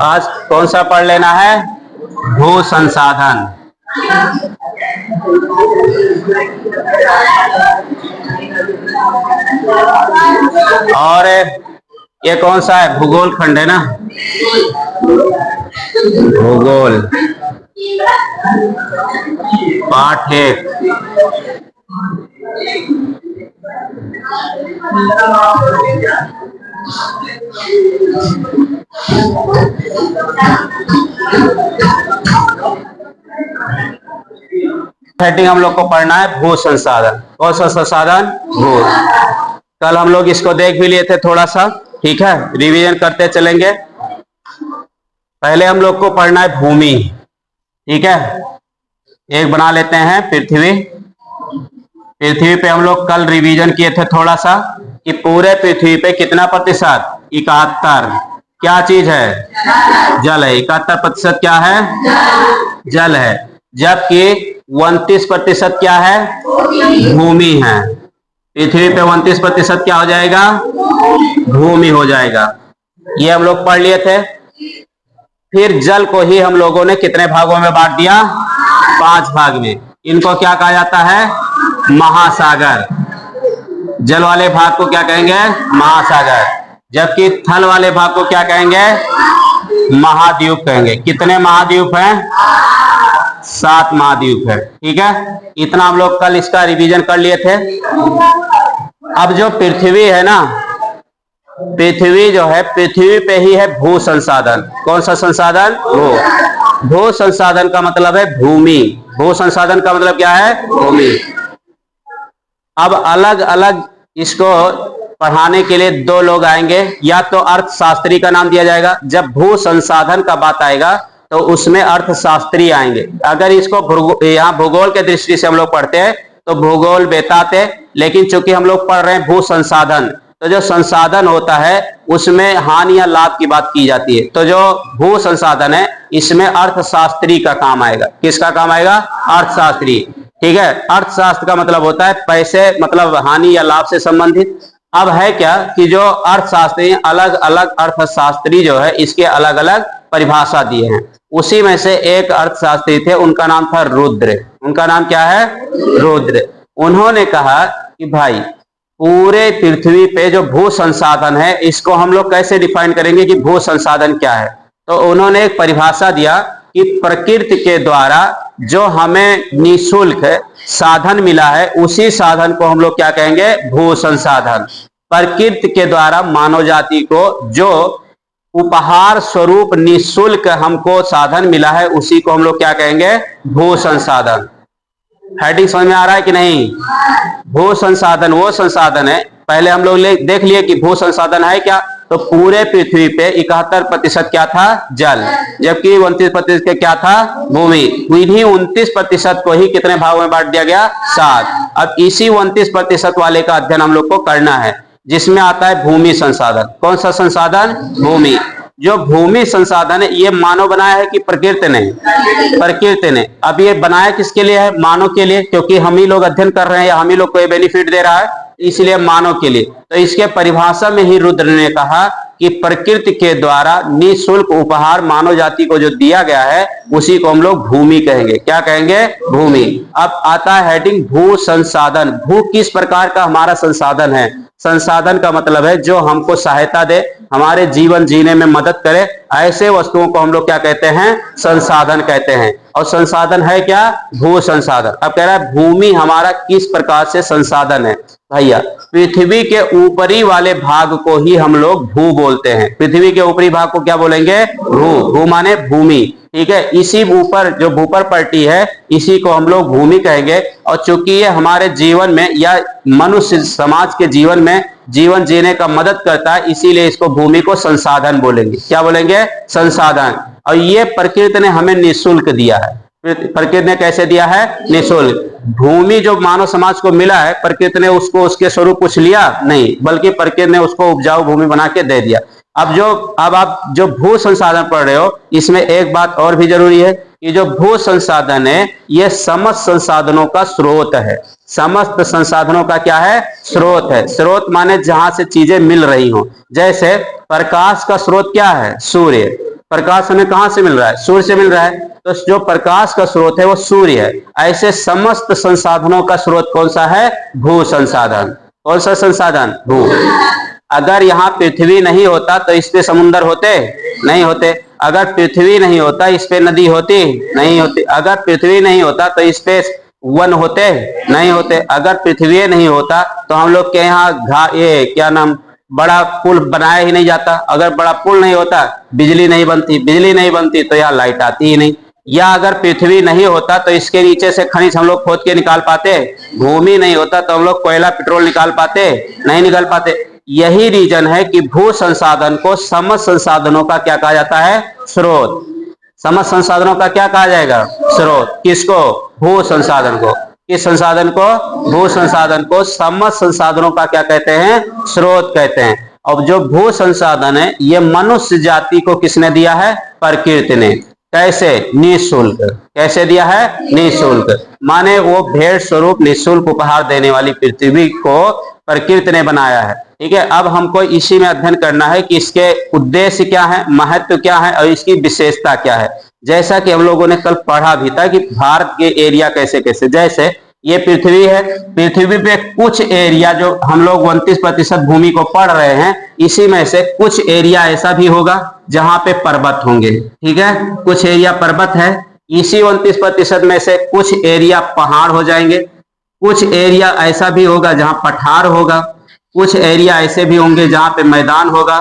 आज कौन सा पढ़ लेना है? भू संसाधन। और ये कौन सा है? भूगोल खंड है ना, भूगोल पाठ 1। हेडिंग हम लोग को पढ़ना है भू संसाधन। कौन सा संसाधन? भू। कल हम लोग इसको देख भी लिए थे थोड़ा सा, ठीक है, रिवीजन करते चलेंगे। पहले हम लोग को पढ़ना है भूमि, ठीक है। एक बना लेते हैं पृथ्वी। पृथ्वी पे हम लोग कल रिवीजन किए थे थोड़ा सा कि पूरे पृथ्वी पे कितना प्रतिशत? 71 क्या चीज है? जल है। 71% क्या है? जल है। जबकि 29% क्या है? भूमि है। पृथ्वी पे 29% क्या हो जाएगा? भूमि हो जाएगा। ये हम लोग पढ़ लिए थे। फिर जल को ही हम लोगों ने कितने भागों में बांट दिया? 5 भाग में। इनको क्या कहा जाता है? महासागर। जल वाले भाग को क्या कहेंगे? महासागर। जबकि थल वाले भाग को क्या कहेंगे? महाद्वीप कहेंगे। कितने महाद्वीप हैं? 7 महाद्वीप है, ठीक है। इतना हम लोग कल इसका रिवीजन कर लिए थे। अब जो पृथ्वी है ना, पृथ्वी जो है, पृथ्वी पे ही है भू संसाधन। कौन सा संसाधन? भू। भू संसाधन का मतलब है भूमि। भू संसाधन का मतलब क्या है? भूमि। अब अलग अलग इसको पढ़ाने के लिए 2 लोग आएंगे। या तो अर्थशास्त्री का नाम दिया जाएगा। जब भू संसाधन का बात आएगा तो उसमें अर्थशास्त्री आएंगे। अगर इसको यहाँ भूगोल के दृष्टि से हम लोग पढ़ते हैं तो भूगोल बेताते, लेकिन चूंकि हम लोग पढ़ रहे हैं भू संसाधन, तो जो संसाधन होता है उसमें हानि या लाभ की बात की जाती है। तो जो भू संसाधन है इसमें अर्थशास्त्री का काम आएगा। किसका काम आएगा? अर्थशास्त्री, ठीक है। अर्थशास्त्र का मतलब होता है पैसे, मतलब हानि या लाभ से संबंधित। अब है क्या कि जो अर्थशास्त्री, अलग अलग अर्थशास्त्री जो है इसके अलग अलग परिभाषा दिए हैं। उसी में से एक अर्थशास्त्री थे, उनका नाम था रुद्र। उनका नाम क्या है? रुद्र। उन्होंने कहा कि भाई पूरे पृथ्वी पे जो भू संसाधन है इसको हम लोग कैसे डिफाइन करेंगे कि भू संसाधन क्या है। तो उन्होंने एक परिभाषा दिया कि प्रकृति के द्वारा जो हमें निःशुल्क साधन मिला है उसी साधन को हम लोग क्या कहेंगे? भू संसाधन। प्रकृति के द्वारा मानव जाति को जो उपहार स्वरूप निःशुल्क हमको साधन मिला है उसी को हम लोग क्या कहेंगे? भू संसाधन। हेडिंग समझ में आ रहा है कि नहीं? भू संसाधन वो संसाधन है, पहले हम लोग देख लिए कि भू संसाधन है क्या। तो पूरे पृथ्वी पे 71% क्या था? जल। जबकि 29% क्या था? भूमि। इन्हीं 29% को ही कितने भागों में बांट दिया गया? 7। अब इसी 29% वाले का अध्ययन हम लोग को करना है, जिसमें आता है भूमि संसाधन। कौन सा संसाधन? भूमि। जो भूमि संसाधन है ये मानव बनाया है कि प्रकृति ने? प्रकृति ने। अब ये बनाया किसके लिए है? मानव के लिए, क्योंकि हम ही लोग अध्ययन कर रहे हैं या हम ही लोग को ये बेनिफिट दे रहा है, इसलिए मानव के लिए। तो इसके परिभाषा में ही रुद्र ने कहा कि प्रकृति के द्वारा निःशुल्क उपहार मानव जाति को जो दिया गया है उसी को हम लोग भूमि कहेंगे। क्या कहेंगे? भूमि। अब आता है हेडिंग भू संसाधन। भू किस प्रकार का हमारा संसाधन है? संसाधन का मतलब है जो हमको सहायता दे, हमारे जीवन जीने में मदद करे, ऐसे वस्तुओं को हम लोग क्या कहते हैं? संसाधन कहते हैं। और संसाधन है क्या? भू संसाधन। अब कह रहा है भूमि हमारा किस प्रकार से संसाधन है? भैया पृथ्वी के ऊपरी वाले भाग को ही हम लोग भू बोलते हैं। पृथ्वी के ऊपरी भाग को क्या बोलेंगे? भू। भू माने भूमि, ठीक है। इसी ऊपर जो भूपर पट्टी है इसी को हम लोग भूमि कहेंगे। और चूंकि ये हमारे जीवन में या मनुष्य समाज के जीवन में जीवन जीने का मदद करता है, इसीलिए इसको भूमि को संसाधन बोलेंगे। क्या बोलेंगे? संसाधन। और ये प्रकृति ने हमें निःशुल्क दिया है। प्रकृति ने कैसे दिया है? निःशुल्क। भूमि जो मानव समाज को मिला है, प्रकृति ने उसको उसके स्वरूप कुछ लिया नहीं, बल्कि प्रकृति ने उसको उपजाऊ भूमि बना के दे दिया। अब आप जो भू संसाधन पढ़ रहे हो इसमें एक बात और भी जरूरी है कि जो भू संसाधन है ये समस्त संसाधनों का स्रोत है। समस्त संसाधनों का क्या है? स्रोत है। स्रोत माने जहां से चीजें मिल रही हो। जैसे प्रकाश का स्रोत क्या है? सूर्य। प्रकाश हमें कहां से मिल रहा है? सूर्य से मिल रहा है। तो जो प्रकाश का स्रोत है वो सूर्य है। ऐसे समस्त संसाधनों का स्रोत कौन सा है? भू संसाधन। कौन सा संसाधन? भू। अगर यहाँ पृथ्वी नहीं होता तो इस पे समुद्र होते? नहीं होते। अगर पृथ्वी नहीं होता इस पे नदी होती? नहीं होती। अगर पृथ्वी नहीं होता तो इस पे वन होते? नहीं होते। अगर पृथ्वी नहीं होता तो हम लोग के यहाँ ये क्या नाम, बड़ा पुल बनाया ही नहीं जाता। अगर बड़ा पुल नहीं होता बिजली नहीं बनती, बिजली नहीं बनती तो यहाँ लाइट आती ही नहीं। या अगर पृथ्वी नहीं होता तो इसके नीचे से खनिज हम लोग खोद के निकाल पाते? भूमि नहीं होता तो हम लोग कोयला पेट्रोल निकाल पाते? नहीं निकाल पाते। यही रीजन है कि भू संसाधन को समस्त संसाधनों का क्या कहा जाता है? स्रोत। समस्त संसाधनों का क्या कहा जाएगा? स्रोत। किसको? भू संसाधन को। किस संसाधन को? भू संसाधन को समस्त संसाधनों का क्या कहते हैं? स्रोत कहते हैं। अब जो भू संसाधन है ये मनुष्य जाति को किसने दिया है? प्रकृति ने। कैसे? निःशुल्क। कैसे दिया है? निःशुल्क। माने वो भेंट स्वरूप निःशुल्क उपहार देने वाली पृथ्वी को प्रकृति ने बनाया है। ठीक है। अब हमको इसी में अध्ययन करना है कि इसके उद्देश्य क्या है, महत्व क्या है और इसकी विशेषता क्या है। जैसा कि हम लोगों ने कल पढ़ा भी था कि भारत के एरिया कैसे कैसे, जैसे ये पृथ्वी है, पृथ्वी पे कुछ एरिया जो हम लोग 29% भूमि को पढ़ रहे हैं, इसी में से कुछ एरिया ऐसा भी होगा जहां पे पर्वत होंगे। ठीक है। कुछ एरिया पर्वत है। इसी 29% में से कुछ एरिया पहाड़ हो जाएंगे। कुछ एरिया ऐसा भी होगा जहां पठार होगा। कुछ एरिया ऐसे भी होंगे जहां पे मैदान होगा।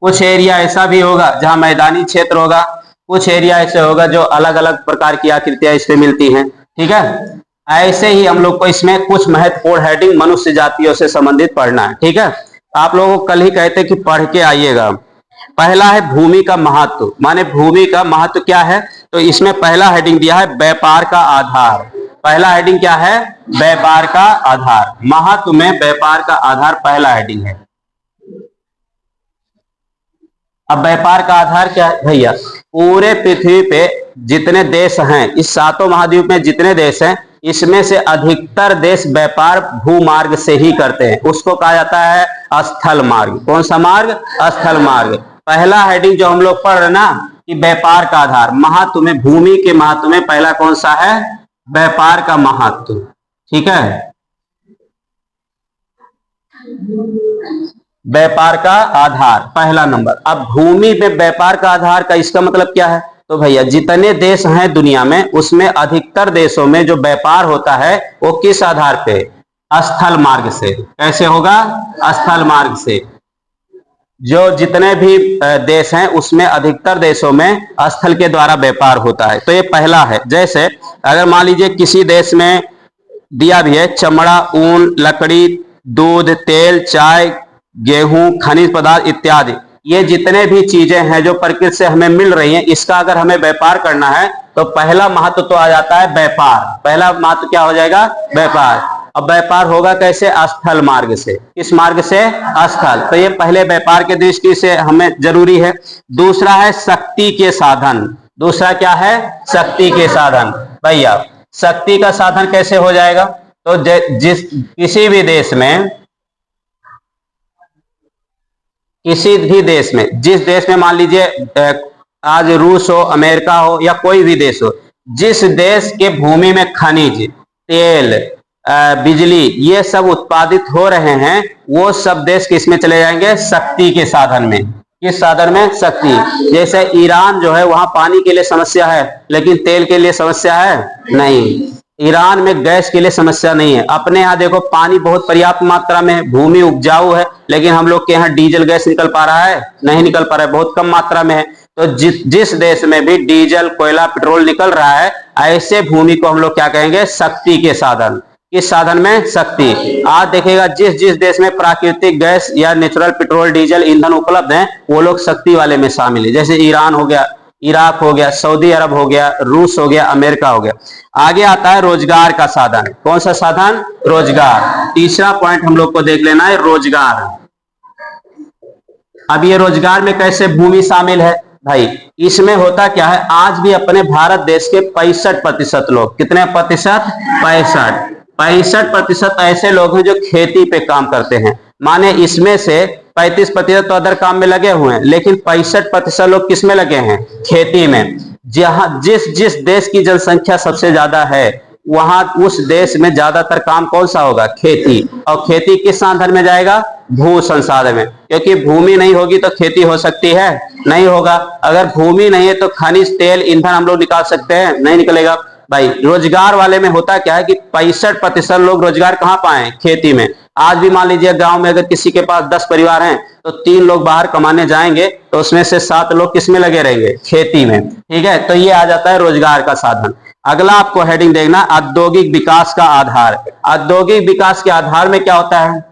कुछ एरिया ऐसा भी होगा जहां मैदानी क्षेत्र होगा। कुछ एरिया ऐसे होगा जो अलग अलग प्रकार की आकृतियां इसमें मिलती हैं। ठीक है। ऐसे ही हम लोग को इसमें कुछ महत्वपूर्ण हेडिंग मनुष्य जातियों से संबंधित पढ़ना है। ठीक है। आप लोगों को कल ही कहते कि पढ़ के आइएगा। पहला है भूमि का महत्व, माने भूमि का महत्व क्या है। तो इसमें पहला हेडिंग दिया है व्यापार का आधार। पहला हेडिंग क्या है? व्यापार का आधार। महत्व में व्यापार का आधार पहला हेडिंग है। अब व्यापार का आधार क्या है भैया? पूरे पृथ्वी पे जितने देश हैं, इस सातों महाद्वीप में जितने देश हैं, इसमें से अधिकतर देश व्यापार भूमार्ग से ही करते हैं। उसको कहा जाता है स्थल मार्ग। कौन सा मार्ग? स्थल मार्ग। पहला हेडिंग जो हम लोग पढ़ रहे ना कि व्यापार का आधार, महत्व में, भूमि के महत्व में पहला कौन सा है? व्यापार का महत्व। ठीक है। व्यापार का आधार पहला नंबर। अब भूमि में व्यापार का आधार का इसका मतलब क्या है? तो भैया जितने देश हैं दुनिया में, उसमें अधिकतर देशों में जो व्यापार होता है वो किस आधार पे? स्थल मार्ग से। कैसे होगा? स्थल मार्ग से। जो जितने भी देश हैं उसमें अधिकतर देशों में स्थल के द्वारा व्यापार होता है। तो ये पहला है। जैसे अगर मान लीजिए किसी देश में दिया भी है चमड़ा, ऊन, लकड़ी, दूध, तेल, चाय, गेहूं, खनिज पदार्थ इत्यादि, ये जितने भी चीजें हैं जो प्रकृति से हमें मिल रही हैं, इसका अगर हमें व्यापार करना है तो पहला महत्व तो आ जाता है व्यापार। पहला महत्व क्या हो जाएगा? व्यापार। अब व्यापार होगा कैसे? स्थल मार्ग से। किस मार्ग से? स्थल। तो ये पहले व्यापार के दृष्टि से हमें जरूरी है। दूसरा है शक्ति के साधन। दूसरा क्या है? शक्ति के साधन। भैया शक्ति का साधन कैसे हो जाएगा? तो किसी भी देश में, किसी भी देश में, जिस देश में मान लीजिए आज रूस हो, अमेरिका हो या कोई भी देश हो, जिस देश के भूमि में खनिज, तेल, बिजली ये सब उत्पादित हो रहे हैं, वो सब देश किसमें चले जाएंगे? शक्ति के साधन में। किस साधन में? शक्ति। जैसे ईरान जो है वहां पानी के लिए समस्या है लेकिन तेल के लिए समस्या है नहीं। ईरान में गैस के लिए समस्या नहीं है। अपने यहाँ देखो पानी बहुत पर्याप्त मात्रा में, भूमि उपजाऊ है, लेकिन हम लोग के यहाँ डीजल गैस निकल पा रहा है? नहीं निकल पा रहा है, बहुत कम मात्रा में है। तो जिस देश में भी डीजल, कोयला, पेट्रोल निकल रहा है, ऐसे भूमि को हम लोग क्या कहेंगे? शक्ति के साधन। किस साधन में? शक्ति। आज देखिएगा जिस जिस देश में प्राकृतिक गैस या नेचुरल पेट्रोल, डीजल, ईंधन उपलब्ध है, वो लोग शक्ति वाले में शामिल है। जैसे ईरान हो गया, इराक हो गया, सऊदी अरब हो गया, रूस हो गया, अमेरिका हो गया। आगे आता है रोजगार का साधन। कौन सा साधन? रोजगार। तीसरा पॉइंट हम लोग को देख लेना है रोजगार। अब ये रोजगार में कैसे भूमि शामिल है भाई? इसमें होता क्या है, आज भी अपने भारत देश के 65% लोग, कितने प्रतिशत? 65% ऐसे लोग हैं जो खेती पे काम करते हैं। माने इसमें से 35% तो अदर काम में लगे हुए हैं, लेकिन 65% लोग किस में लगे हैं? खेती में। जहां जिस जिस देश की जनसंख्या सबसे ज्यादा है वहां उस देश में ज्यादातर काम कौन सा होगा? खेती। और खेती किस साधन में जाएगा? भू संसाधन में, क्योंकि भूमि नहीं होगी तो खेती हो सकती है? नहीं होगा। अगर भूमि नहीं है तो खनिज तेल ईंधन हम लोग निकाल सकते हैं? नहीं निकलेगा। भाई रोजगार वाले में होता क्या है कि 65% लोग रोजगार कहां पाए? खेती में। आज भी मान लीजिए गांव में अगर किसी के पास 10 परिवार हैं तो 3 लोग बाहर कमाने जाएंगे तो उसमें से 7 लोग किस में लगे रहेंगे? खेती में। ठीक है, तो ये आ जाता है रोजगार का साधन। अगला आपको हेडिंग देखना, औद्योगिक विकास का आधार। औद्योगिक विकास के आधार में क्या होता है?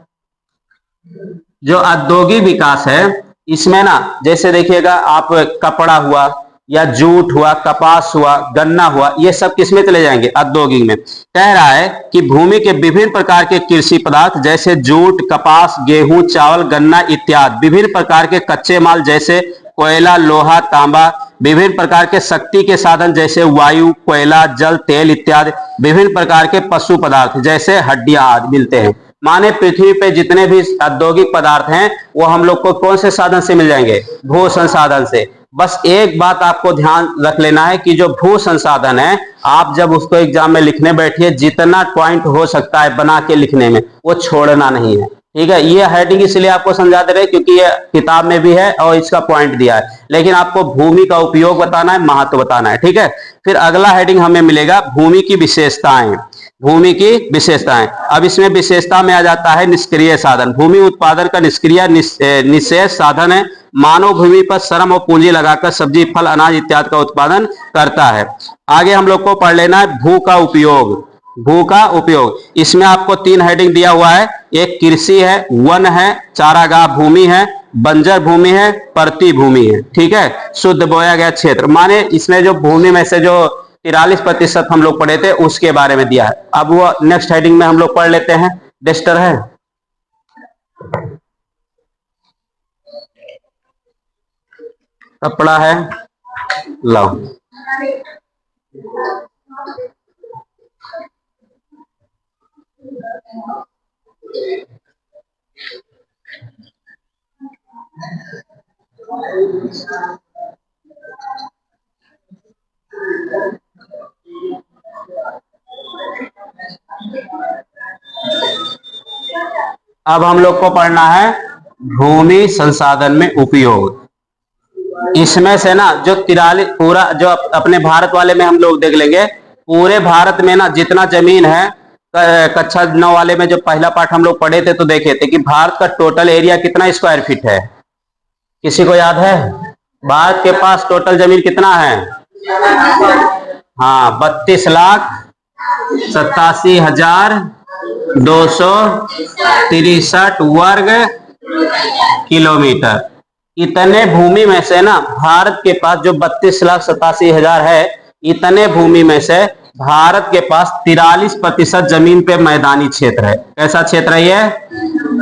जो औद्योगिक विकास है इसमें ना, जैसे देखिएगा आप कपड़ा हुआ या जूट हुआ, कपास हुआ, गन्ना हुआ, ये सब किसमें चले जाएंगे? औद्योगिक में। कह रहा है कि भूमि के विभिन्न प्रकार के कृषि पदार्थ जैसे जूट, कपास, गेहूं, चावल, गन्ना इत्यादि, विभिन्न प्रकार के कच्चे माल जैसे कोयला, लोहा, तांबा, विभिन्न प्रकार के शक्ति के साधन जैसे वायु, कोयला, जल, तेल इत्यादि, विभिन्न प्रकार के पशु पदार्थ जैसे हड्डियां आदि मिलते हैं। माने पृथ्वी पे जितने भी औद्योगिक पदार्थ हैं वो हम लोग को कौन से साधन से मिल जाएंगे? भू संसाधन से। बस एक बात आपको ध्यान रख लेना है कि जो भू संसाधन है, आप जब उसको एग्जाम में लिखने बैठिए जितना पॉइंट हो सकता है बना के लिखने में, वो छोड़ना नहीं है। ठीक है, ये हेडिंग इसलिए आपको समझा दे रहे क्योंकि ये किताब में भी है और इसका पॉइंट दिया है, लेकिन आपको भूमि का उपयोग बताना है, महत्व बताना है। ठीक है, फिर अगला हेडिंग हमें मिलेगा भूमि की विशेषताएं। भूमि की विशेषताएं। अब इसमें विशेषता में आ जाता है निष्क्रिय साधन। भूमि उत्पादन का निष्क्रिय निशेष साधन है। मानव भूमि पर श्रम और पूंजी लगाकर सब्जी, फल, अनाज इत्यादि का उत्पादन करता है। आगे हम लोग को पढ़ लेना है भू का उपयोग। भू का उपयोग, इसमें आपको 3 हेडिंग दिया हुआ है। एक कृषि है, वन है, चारागाह भूमि है, बंजर भूमि है, परती भूमि है। ठीक है, शुद्ध बोया गया क्षेत्र। माने इसमें जो भूमि में से जो 43% हम लोग पढ़े थे उसके बारे में दिया है। अब वो नेक्स्ट हेडिंग में हम लोग पढ़ लेते हैं। डस्टर है, कपड़ा है, लाओ। अब हम लोग को पढ़ना है भूमि संसाधन में उपयोग। इसमें से ना जो 43 पूरा जो अपने भारत वाले में हम लोग देख लेंगे, पूरे भारत में ना जितना जमीन है, कक्षा 9 वाले में जो पहला पार्ट हम लोग पढ़े थे तो देखे थे कि भारत का टोटल एरिया कितना स्क्वायर फीट है? किसी को याद है? भारत के पास टोटल जमीन कितना है? हाँ, 32,87,263 वर्ग किलोमीटर। इतने भूमि में से ना भारत के पास जो 32,87,000 है, इतने भूमि में से भारत के पास 43% जमीन पे मैदानी क्षेत्र है। कैसा क्षेत्र है ये?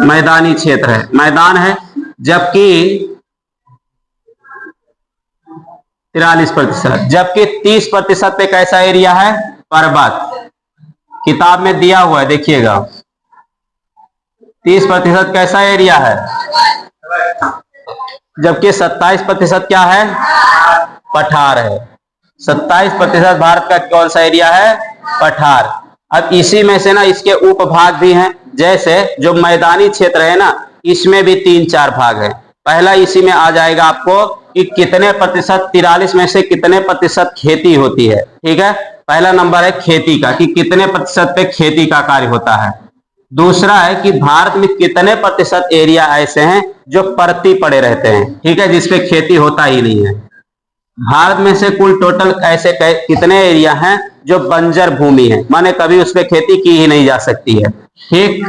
मैदानी क्षेत्र है, मैदान है। जबकि 43%, जबकि 30% पे कैसा एरिया है? पर्वत। किताब में दिया हुआ है, देखिएगा 30% कैसा एरिया है, जबकि 27% क्या है? पठार है। 27% भारत का कौन सा एरिया है? पठार। अब इसी में से ना इसके उपभाग भी हैं। जैसे जो मैदानी क्षेत्र है ना, इसमें भी 3-4 भाग है। पहला इसी में आ जाएगा आपको कि कितने प्रतिशत, 43 में से कितने प्रतिशत खेती होती है। ठीक है, पहला नंबर है खेती का कि कितने प्रतिशत पे खेती का कार्य होता है। दूसरा है कि भारत में कितने प्रतिशत एरिया ऐसे हैं जो परती पड़े रहते हैं, ठीक है, जिसपे खेती होता ही नहीं है। भारत में से कुल टोटल ऐसे कितने एरिया हैं जो बंजर भूमि है, माने कभी उस पर खेती की ही नहीं जा सकती है। ठीक,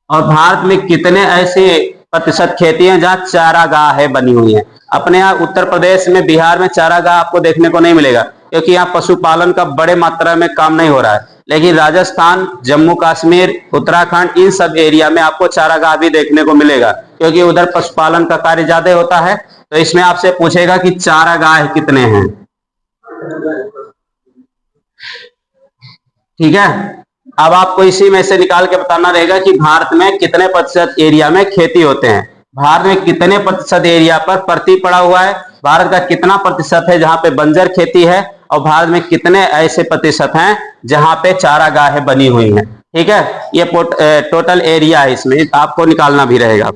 और भारत में कितने ऐसे प्रतिशत खेती है जहां चारागाह है बनी हुई है। अपने यहाँ उत्तर प्रदेश में, बिहार में चारागाह आपको देखने को नहीं मिलेगा क्योंकि यहाँ पशुपालन का बड़े मात्रा में काम नहीं हो रहा है। लेकिन राजस्थान, जम्मू कश्मीर, उत्तराखंड, इन सब एरिया में आपको चारागाह भी देखने को मिलेगा क्योंकि उधर पशुपालन का कार्य ज्यादा होता है। तो इसमें आपसे पूछेगा कि चारागाह कितने हैं। ठीक है, अब आपको इसी में से निकाल के बताना रहेगा कि भारत में कितने प्रतिशत एरिया में खेती होते हैं, भारत में कितने प्रतिशत एरिया पर परती पड़ा हुआ है, भारत का कितना प्रतिशत है जहां पे बंजर खेती है, और भारत में कितने ऐसे प्रतिशत हैं जहां पे चारागाहें बनी हुई हैं। ठीक है, ये टोटल एरिया है, इसमें आपको निकालना भी रहेगा।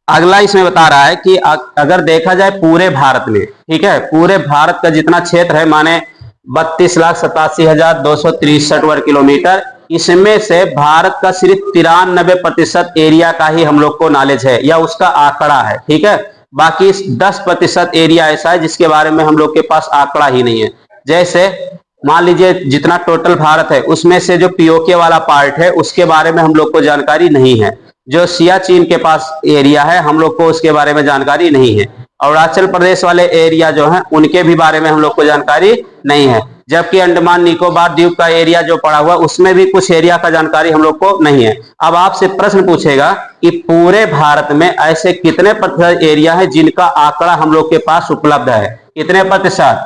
अगला इसमें बता रहा है कि अगर देखा जाए पूरे भारत में, ठीक है, पूरे भारत का जितना क्षेत्र है माने 32,87,263 वर्ग किलोमीटर, इसमें से भारत का सिर्फ 93% एरिया का ही हम लोग को नॉलेज है या उसका आंकड़ा है। ठीक है, बाकी 10% एरिया ऐसा है जिसके बारे में हम लोग के पास आंकड़ा ही नहीं है। जैसे मान लीजिए जितना टोटल भारत है उसमें से जो पीओके वाला पार्ट है उसके बारे में हम लोग को जानकारी नहीं है, जो सियाचिन के पास एरिया है हम लोग को उसके बारे में जानकारी नहीं है, अरुणाचल प्रदेश वाले एरिया जो हैं उनके भी बारे में हम लोग को जानकारी नहीं है, जबकि अंडमान निकोबार द्वीप का एरिया जो पड़ा हुआ उसमें भी कुछ एरिया का जानकारी हम लोग को नहीं है। अब आपसे प्रश्न पूछेगा कि पूरे भारत में ऐसे कितने प्रतिशत एरिया है जिनका आंकड़ा हम लोग के पास उपलब्ध है, कितने प्रतिशत?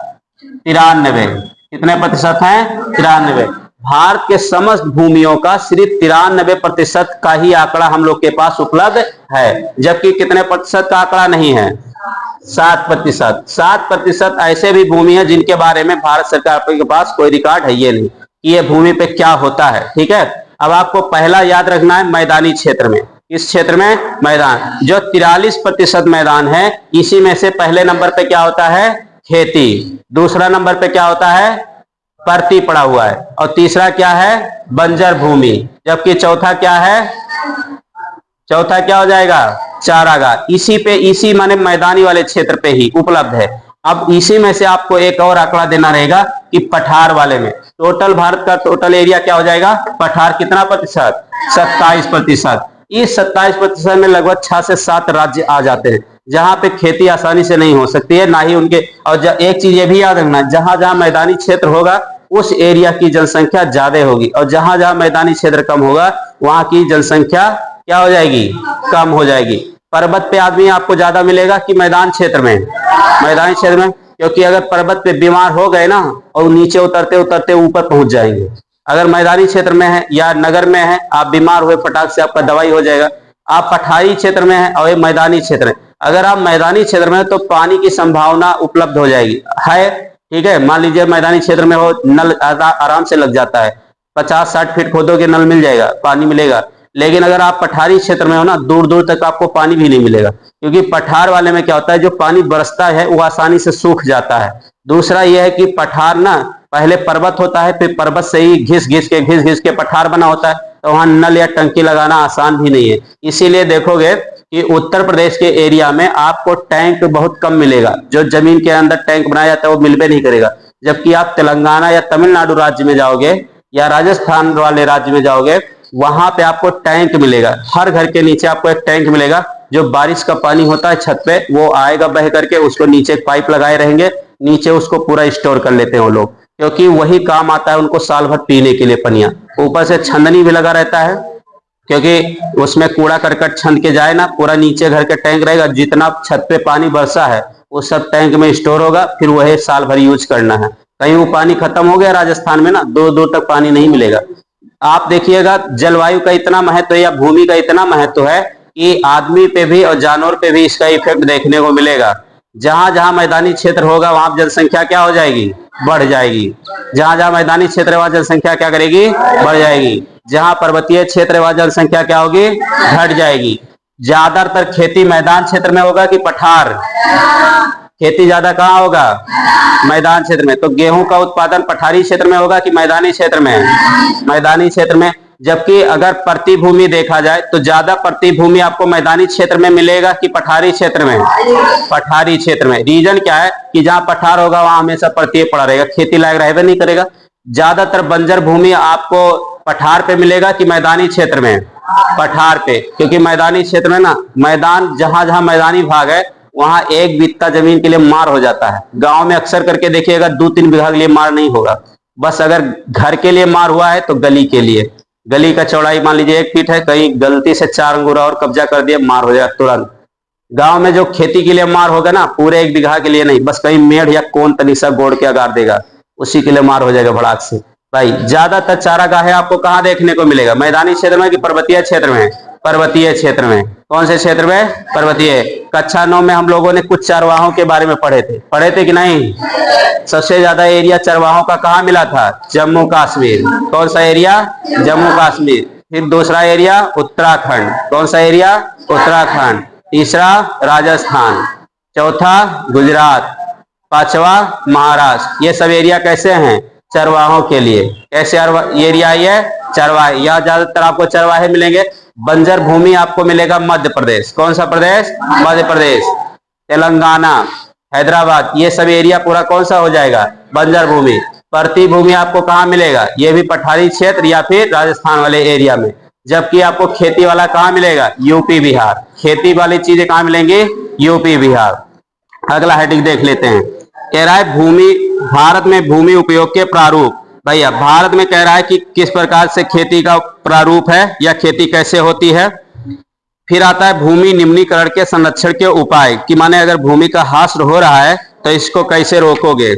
93। कितने प्रतिशत है? 93। भारत के समस्त भूमियों का सिर्फ 93% का ही आंकड़ा हम लोग के पास उपलब्ध है, जबकि कितने प्रतिशत का आंकड़ा नहीं है? 7%। 7% ऐसे भी भूमि है जिनके बारे में भारत सरकार के पास कोई रिकॉर्ड है ये नहीं कि ये भूमि पे क्या होता है। ठीक है, अब आपको पहला याद रखना है मैदानी क्षेत्र में, इस क्षेत्र में मैदान जो 43% मैदान है, इसी में से पहले नंबर पे क्या होता है? खेती, दूसरा नंबर पे क्या होता है? परती पड़ा हुआ है, और तीसरा क्या है? बंजर भूमि, जबकि चौथा क्या है? चौथा क्या हो जाएगा? चारागाह। इसी माने मैदानी वाले क्षेत्र पे ही उपलब्ध है। अब इसी में से आपको एक और आंकड़ा देना रहेगा कि पठार वाले में टोटल भारत का टोटल एरिया क्या हो जाएगा? पठार कितना प्रतिशत? 27%। इस 27% में लगभग 6 से 7 राज्य आ जाते हैं जहां पे खेती आसानी से नहीं हो सकती है, ना ही उनके। और एक चीज ये भी याद रखना, जहां जहां मैदानी क्षेत्र होगा उस एरिया की जनसंख्या ज्यादा होगी, और जहां जहां मैदानी क्षेत्र कम होगा वहां की जनसंख्या क्या हो जाएगी? कम हो जाएगी। पर्वत पे आदमी आपको ज्यादा मिलेगा कि मैदान क्षेत्र में? मैदानी क्षेत्र में, क्योंकि अगर पर्वत पे बीमार हो गए ना और नीचे उतरते उतरते ऊपर पहुंच जाएंगे। अगर मैदानी क्षेत्र में है या नगर में है, आप बीमार हुए फटाक से आपका दवाई हो जाएगा। आप पठारी क्षेत्र में है और मैदानी क्षेत्र में, अगर आप मैदानी क्षेत्र में है तो पानी की संभावना उपलब्ध हो जाएगी है। ठीक है, मान लीजिए मैदानी क्षेत्र में हो, नल आराम से लग जाता है, 50-60 फीट खोदोगे नल मिल जाएगा, पानी मिलेगा। लेकिन अगर आप पठारी क्षेत्र में हो ना, दूर दूर तक आपको पानी भी नहीं मिलेगा, क्योंकि पठार वाले में क्या होता है, जो पानी बरसता है वो आसानी से सूख जाता है। दूसरा यह है कि पठार ना पहले पर्वत होता है, फिर पर्वत से ही घिस घिस के पठार बना होता है, तो वहां नल या टंकी लगाना आसान भी नहीं है। इसीलिए देखोगे कि उत्तर प्रदेश के एरिया में आपको टैंक बहुत कम मिलेगा, जो जमीन के अंदर टैंक बनाया जाता है वो मिलबे नहीं करेगा। जबकि आप तेलंगाना या तमिलनाडु राज्य में जाओगे या राजस्थान वाले राज्य में जाओगे, वहां पे आपको टैंक मिलेगा, हर घर के नीचे आपको एक टैंक मिलेगा, जो बारिश का पानी होता है छत पे वो आएगा बह करके, उसको नीचे एक पाइप लगाए रहेंगे, नीचे उसको पूरा स्टोर कर लेते हैं वो लोग, क्योंकि वही काम आता है उनको साल भर पीने के लिए पनिया। ऊपर से छंदनी भी लगा रहता है, क्योंकि उसमें कूड़ा करकट छंद के जाए ना, पूरा नीचे घर के टैंक रहेगा, जितना छत पे पानी बरसा है वो सब टैंक में स्टोर होगा, फिर वही साल भर यूज करना है। कहीं वो पानी खत्म हो गया राजस्थान में ना, दूर दूर तक पानी नहीं मिलेगा। आप देखिएगा जलवायु का इतना महत्व या भूमि का इतना महत्व है कि आदमी पे भी और जानवर पे भी इसका इफेक्ट देखने को मिलेगा। जहां जहां मैदानी क्षेत्र होगा वहां जनसंख्या क्या हो जाएगी? बढ़ जाएगी। जहां जहां मैदानी क्षेत्र है वहां जनसंख्या क्या करेगी? बढ़ जाएगी। जहां पर्वतीय क्षेत्र है वहां जनसंख्या क्या होगी? घट जाएगी। ज्यादातर खेती मैदान क्षेत्र में होगा कि पठार? खेती ज्यादा कहाँ होगा? मैदान क्षेत्र में। तो गेहूं का उत्पादन पठारी क्षेत्र में होगा कि मैदानी क्षेत्र में? मैदानी क्षेत्र में। जबकि अगर प्रतिभूमि देखा जाए तो ज्यादा प्रतिभूमि आपको मैदानी क्षेत्र में मिलेगा कि पठारी क्षेत्र में? पठारी क्षेत्र में। रीजन क्या है कि जहां पठार होगा वहां हमेशा परतीय पड़ा रहेगा, खेती लायक रहबे नहीं करेगा। ज्यादातर बंजर भूमि आपको पठार पे मिलेगा कि मैदानी क्षेत्र में? पठार पे, क्योंकि मैदानी क्षेत्र में ना, मैदान जहां जहां मैदानी भाग है वहां एक बित्ता जमीन के लिए मार हो जाता है। गांव में अक्सर करके देखिएगा 2-3 बीघा के लिए मार नहीं होगा, बस अगर घर के लिए मार हुआ है तो गली के लिए। गली का चौड़ाई मान लीजिए 1 फीट है, कहीं गलती से 4 अंगूरा और कब्जा कर दिया, मार हो जाएगा तुरंत। गांव में जो खेती के लिए मार होगा ना, पूरे 1 बीघा के लिए नहीं, बस कहीं मेढ़ या कौन तनिसा गोड़ के अगार देगा, उसी के लिए मार हो जाएगा भड़ाक से। भाई ज्यादातर चारागाहें आपको कहाँ देखने को मिलेगा, मैदानी क्षेत्र में कि पर्वतीय क्षेत्र में? पर्वतीय क्षेत्र में। कौन से क्षेत्र में? पर्वतीय। कक्षा 9 में हम लोगों ने कुछ चरवाहों के बारे में पढ़े थे कि नहीं? सबसे ज्यादा एरिया चरवाहों का कहाँ मिला था? जम्मू कश्मीर। कौन सा एरिया? जम्मू कश्मीर। फिर दूसरा एरिया उत्तराखंड। कौन सा एरिया? उत्तराखंड। तीसरा राजस्थान, चौथा गुजरात, पांचवा महाराष्ट्र। ये सब एरिया कैसे हैं? चरवाहों के लिए। कैसे एरिया है? चरवाहे। यहाँ ज्यादातर आपको चरवाहे मिलेंगे। बंजर भूमि आपको मिलेगा मध्य प्रदेश। कौन सा प्रदेश? मध्य प्रदेश। तेलंगाना, हैदराबाद, ये सब एरिया पूरा कौन सा हो जाएगा? बंजर भूमि। परती भूमि आपको कहाँ मिलेगा? ये भी पठारी क्षेत्र या फिर राजस्थान वाले एरिया में। जबकि आपको खेती वाला कहाँ मिलेगा? यूपी बिहार। खेती वाली चीजें कहाँ मिलेंगी? यूपी बिहार। अगला हेडिंग देख लेते हैं। कह रहा है भूमि, भारत में भूमि उपयोग के प्रारूप। भैया भारत में कह रहा है कि किस प्रकार से खेती का प्रारूप है या खेती कैसे होती है। फिर आता है भूमि निम्नीकरण के संरक्षण के उपाय, कि माने अगर भूमि का ह्रास हो रहा है तो इसको कैसे रोकोगे।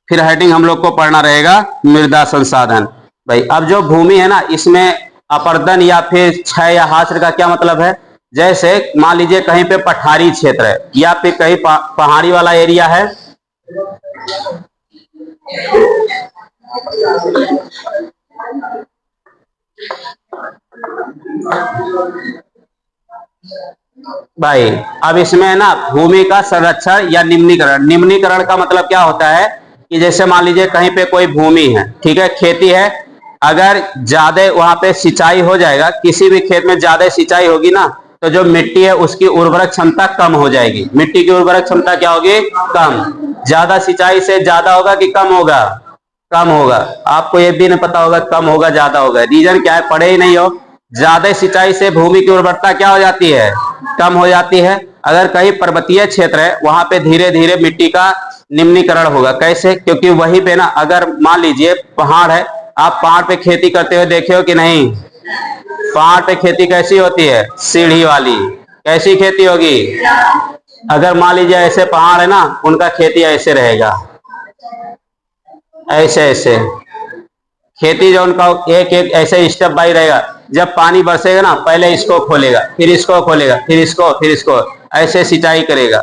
फिर हेडिंग हम लोग को पढ़ना रहेगा मृदा संसाधन। भाई अब जो भूमि है ना, इसमें अपरदन या फिर क्षय या ह्रास का क्या मतलब है? जैसे मान लीजिए कहीं पे पठारी क्षेत्र है या फिर कहीं पहाड़ी वाला एरिया है, भाई अब इसमें ना भूमि का संरक्षण या निम्नीकरण। निम्नीकरण का मतलब क्या होता है कि जैसे मान लीजिए कहीं पे कोई भूमि है, ठीक है, खेती है, अगर ज्यादा वहां पे सिंचाई हो जाएगा, किसी भी खेत में ज्यादा सिंचाई होगी ना, तो जो मिट्टी है उसकी उर्वरक क्षमता कम हो जाएगी। मिट्टी की उर्वरक क्षमता क्या होगी? कम। ज्यादा सिंचाई से ज्यादा होगा कि कम होगा? कम होगा। आपको ये भी नहीं पता होगा कम होगा ज्यादा होगा, रीजन क्या है? पढ़े ही नहीं हो। ज्यादा सिंचाई से भूमि की उर्वरता क्या हो जाती है? कम हो जाती है। अगर कहीं पर्वतीय क्षेत्र है वहां पे धीरे धीरे मिट्टी का निम्नीकरण होगा। कैसे? क्योंकि वहीं पे ना, अगर मान लीजिए पहाड़ है, आप पहाड़ पे खेती करते हुए देखे हो कि नहीं? पहाड़ पे खेती कैसी होती है? सीढ़ी वाली। कैसी खेती होगी? अगर मान लीजिए ऐसे पहाड़ है ना, उनका खेती ऐसे रहेगा, ऐसे ऐसे खेती जो उनका एक एक ऐसे स्टेप बाई रहेगा। जब पानी बरसेगा ना, पहले इसको खोलेगा, फिर इसको खोलेगा, फिर इसको, फिर इसको, ऐसे सिंचाई करेगा।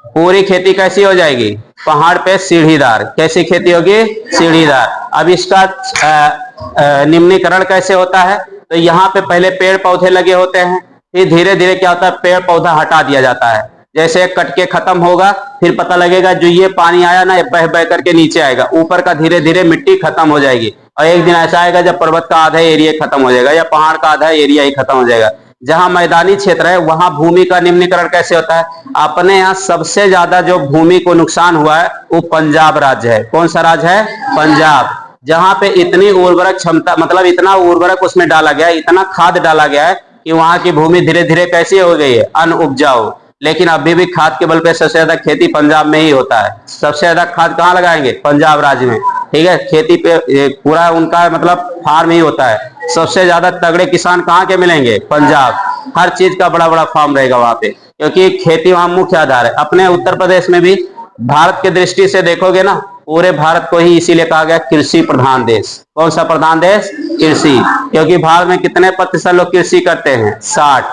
पूरी खेती कैसी हो जाएगी? पहाड़ पे सीढ़ीदार। कैसी खेती होगी? सीढ़ीदार। अब इसका निम्नीकरण कैसे होता है? तो यहाँ पे पहले पेड़ पौधे लगे होते हैं, फिर धीरे धीरे क्या होता है? पेड़ पौधा हटा दिया जाता है। जैसे कट के खत्म होगा, फिर पता लगेगा जो ये पानी आया ना, ये बह बह करके नीचे आएगा, ऊपर का धीरे धीरे मिट्टी खत्म हो जाएगी। और एक दिन ऐसा आएगा जब पर्वत का आधा एरिया खत्म हो जाएगा या पहाड़ का आधा एरिया ही खत्म हो जाएगा। जहां मैदानी क्षेत्र है वहां भूमि का निम्नीकरण कैसे होता है? अपने यहाँ सबसे ज्यादा जो भूमि को नुकसान हुआ है वो पंजाब राज्य है। कौन सा राज्य है? पंजाब। जहां पे इतनी उर्वरक क्षमता, मतलब इतना उर्वरक उसमें डाला गया है, इतना खाद डाला गया है कि वहां की भूमि धीरे धीरे कैसी हो गई है? अनउपजाऊ। लेकिन अभी भी खाद के बल पे सबसे ज्यादा खेती पंजाब में ही होता है। सबसे ज्यादा खाद कहाँ लगाएंगे? पंजाब राज्य में। ठीक है, खेती पे पूरा उनका मतलब फार्म ही होता है। सबसे ज्यादा तगड़े किसान कहाँ के मिलेंगे? पंजाब। हर चीज का बड़ा बड़ा फार्म रहेगा वहां पे, क्योंकि खेती वहां मुख्य आधार है। अपने उत्तर प्रदेश में भी भारत के दृष्टि से देखोगे ना, पूरे भारत को ही इसीलिए कहा गया कृषि प्रधान देश। कौन सा प्रधान देश? कृषि। क्योंकि भारत में कितने प्रतिशत लोग कृषि करते हैं? 60।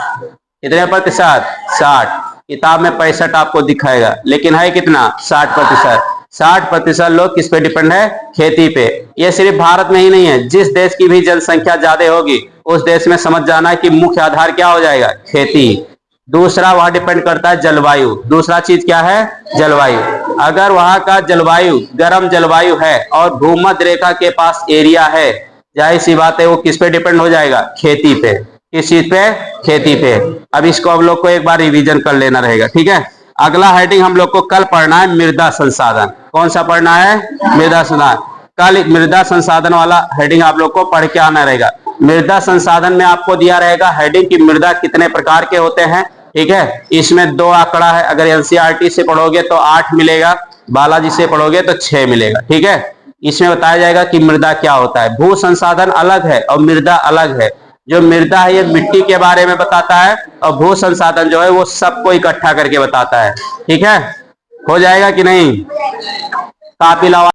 कितने प्रतिशत? 60। किताब में 65 आपको दिखाएगा, लेकिन है कितना? 60%। 60% लोग किस पे डिपेंड है? खेती पे। ये सिर्फ भारत में ही नहीं है, जिस देश की भी जनसंख्या ज्यादा होगी उस देश में समझ जाना है कि मुख्य आधार क्या हो जाएगा? खेती। दूसरा वहां डिपेंड करता है जलवायु। दूसरा चीज क्या है? जलवायु। अगर वहां का जलवायु गर्म जलवायु है और भूमध्य रेखा के पास एरिया है, जाहिर सी बात है वो किस पे डिपेंड हो जाएगा? खेती पे। किस चीज पे? खेती पे। अब इसको हम लोग को एक बार रिवीजन कर लेना रहेगा, ठीक है। अगला हेडिंग हम लोग को कल पढ़ना है मृदा संसाधन। कौन सा पढ़ना है? मृदा संसाधन। कल मृदा संसाधन वाला हेडिंग आप लोग को पढ़ के आना रहेगा। मृदा संसाधन में आपको दिया रहेगा हेडिंग की मृदा कितने प्रकार के होते हैं, ठीक है। इसमें 2 आंकड़ा है, अगर एनसीईआरटी से पढ़ोगे तो 8 मिलेगा, बालाजी से पढ़ोगे तो 6 मिलेगा, ठीक है। इसमें बताया जाएगा कि मृदा क्या होता है। भू संसाधन अलग है और मृदा अलग है। जो मृदा है ये मिट्टी के बारे में बताता है और भू संसाधन जो है वो सबको इकट्ठा करके बताता है, ठीक है। हो जाएगा कि नहीं? काफी